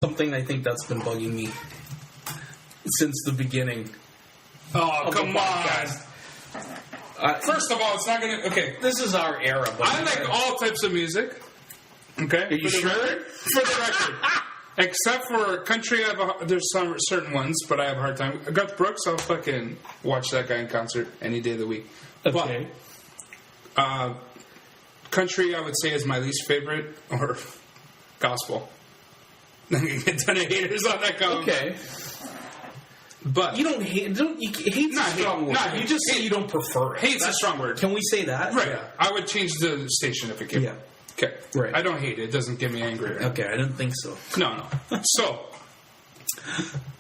something I think that's been bugging me since the beginning. Oh, come on. First of all, it's not going to... Okay. This is our era. I like all types of music. Okay? Are you sure? For the record. Except for country, there's some certain ones, but I have a hard time. Garth Brooks, I'll fucking watch that guy in concert any day of the week. Okay. But, country, I would say, is my least favorite, or gospel. I'm going to get a ton of haters on that comment. Okay. But you don't hate. Hate's a strong word. You just say you don't prefer it. Hate's a strong word. Can we say that? Right. Yeah. I would change the station if it came. Yeah. Okay. Right. I don't hate it. It doesn't get me angry. Right? Okay. I didn't think so. No. So,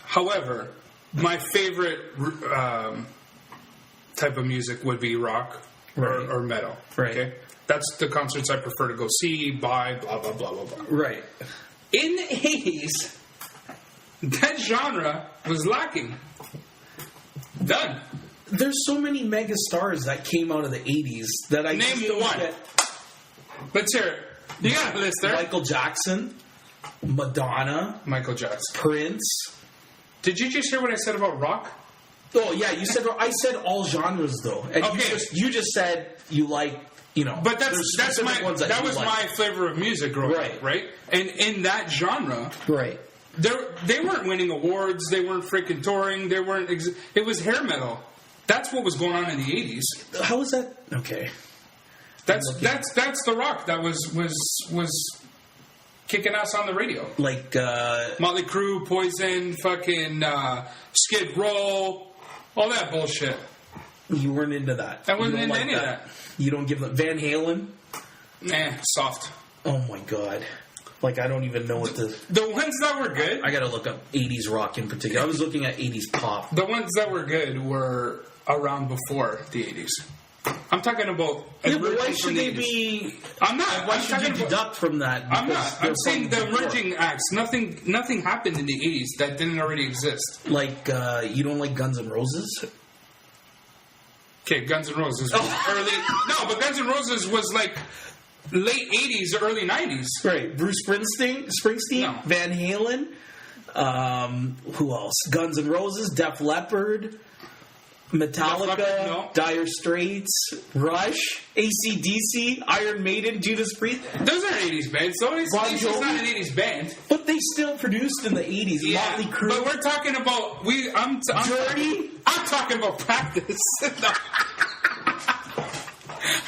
however, my favorite type of music would be rock or metal. Right. Okay. That's the concerts I prefer to go see, buy, blah blah blah blah blah. Right. In the 80s, that genre was lacking. Done. There's so many mega stars that came out of the 80s that I name just one. Let's hear it. You got a list there. Michael Jackson, Madonna, Michael Jackson, Prince. Did you just hear what I said about rock? Oh yeah, you said I said all genres though. And okay. You just said you like, you know. But that's my ones that was like. my flavor of music growing right. up, right? And in that genre, right. They weren't winning awards. They weren't freaking touring. They weren't. It was hair metal. That's what was going on in the 80s. How was that? Okay. That's the rock that was kicking ass on the radio. Like Motley Crue, Poison, fucking Skid Row, all that bullshit. You weren't into that. I wasn't into any of that. You don't give them Van Halen? Soft. Oh my god. Like, I don't even know what the ones that were good. I gotta look up 80s rock in particular. I was looking at 80s pop. The ones that were good were around before the 80s. I'm talking about. Yeah, but why should they be? I'm not. Why should you deduct from that? I'm not. I'm saying the emerging acts. Nothing happened in the 80s that didn't already exist. Like, you don't like Guns N' Roses? Okay, Guns N' Roses was early. No, but Guns N' Roses was like late 80s, early 90s. Right. Bruce Springsteen, no. Van Halen. Who else? Guns N' Roses, Def Leppard, Metallica, no. Dire Straits, Rush, AC/DC, Iron Maiden, Judas Priest. Those aren't 80s bands. So it's not an 80s band. But they still produced in the 80s. Yeah, Motley Crue. but we're talking about Journey. I'm talking about practice.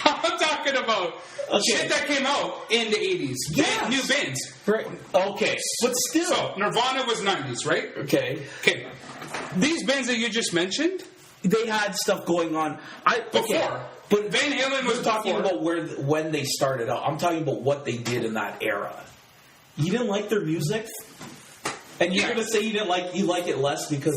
I'm talking about shit that came out in the 80s. Yes. New bands. Right. Okay. But still. So, Nirvana was 90s, right? Okay. These bands that you just mentioned, they had stuff going on. Before. But Van Halen was talking before. about when they started out. I'm talking about what they did in that era. You didn't like their music? And you're going to say you like it less because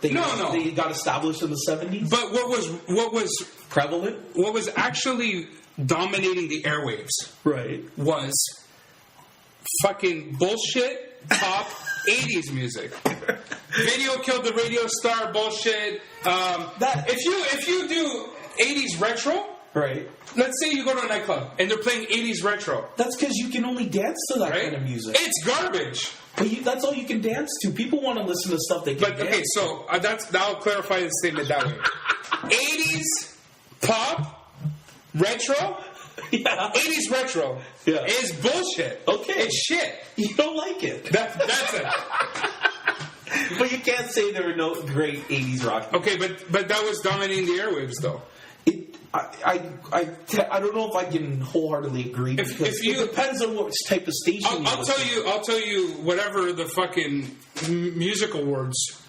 they got established in the 70s? But what was prevalent? What was actually dominating the airwaves was fucking bullshit pop 80s music. Video killed the radio star bullshit. If you do 80s retro, right? Let's say you go to a nightclub and they're playing 80s retro. That's because you can only dance to that kind of music. It's garbage. But that's all you can dance to. People want to listen to stuff they can dance to. So I'll clarify the statement that way. 80s pop retro. Yeah. 80s retro is bullshit. Okay. It's shit. You don't like it. That's it. But you can't say there were no great 80s rock. Okay, but that was dominating the airwaves, though. I don't know if I can wholeheartedly agree because it depends on what type of station. I'll tell you whatever the fucking music awards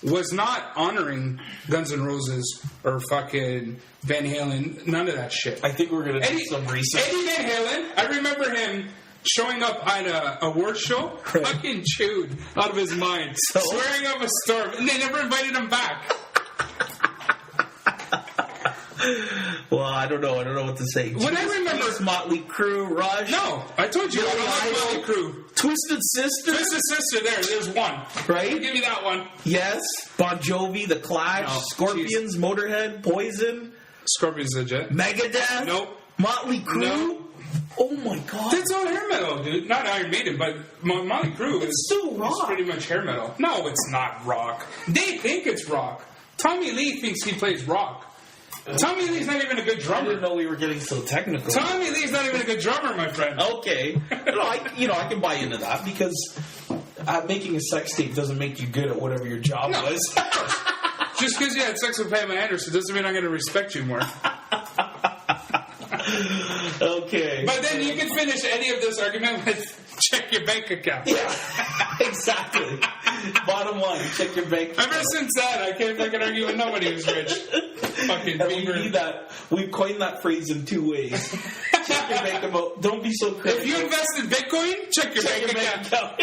was not honoring Guns N' Roses or fucking Van Halen. None of that shit. I think we're gonna do some research. Eddie Van Halen. I remember him showing up at an award show, fucking chewed out of his mind, swearing up a storm, and they never invited him back. Well, I don't know what to say. When I remember Motley Crue, Rush. No, I told you I don't like Motley Crue. Twisted Sister. There's one. Right? Give me that one. Yes. Bon Jovi, The Clash, Scorpions, Motorhead, Poison. Scorpions legit. Megadeth. Nope. Motley Crue. No. Oh my god. That's all hair metal, dude. Not Iron Maiden, but Motley Crue is still rock. It's pretty much hair metal. No, it's not rock. They think it's rock. Tommy Lee thinks he plays rock. Tommy Lee's not even a good drummer. I didn't know we were getting so technical. Tommy Lee's not even a good drummer, my friend. Okay. I can buy into that because making a sex tape doesn't make you good at whatever your job was. Just because you had sex with Pamela Anderson doesn't mean I'm going to respect you more. Okay. But then you can finish any of this argument with check your bank account. Yeah, exactly. Bottom line, check your bank account. Ever since that, I can't fucking argue with nobody who's rich. Fucking and we need that. We've coined that phrase in 2 ways. Check your bank account. Don't be so critical. If you invest in Bitcoin, check your bank account.